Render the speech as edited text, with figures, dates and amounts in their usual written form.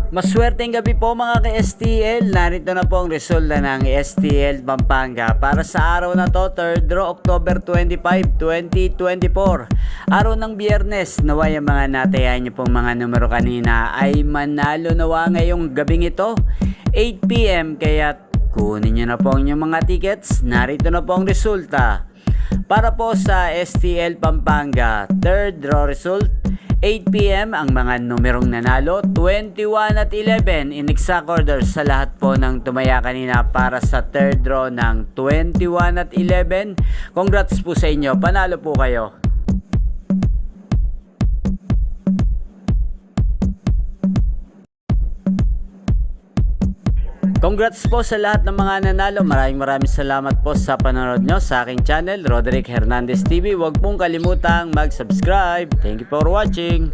Maswerteng gabi po mga ka-STL. Narito na po ang resulta ng STL Pampanga para sa araw na to, 3rd draw, October 25, 2024. Araw ng Biyernes. Naway ang mga natayan niyo pong mga numero kanina ay manalo nawa ngayong gabing ito, 8 PM. Kaya kunin niyo na po ang inyong mga tickets. Narito na po ang resulta. Para po sa STL Pampanga, 3rd draw result, 8 PM ang mga numerong nanalo, 21 at 11 in exact order sa lahat po ng tumaya kanina para sa 3rd draw ng 21 at 11. Congrats po sa inyo, panalo po kayo. Congrats po sa lahat ng mga nanalo. Maraming salamat po sa panonood nyo sa aking channel, Roderick Hernandez TV. Huwag pong kalimutang mag-subscribe. Thank you for watching.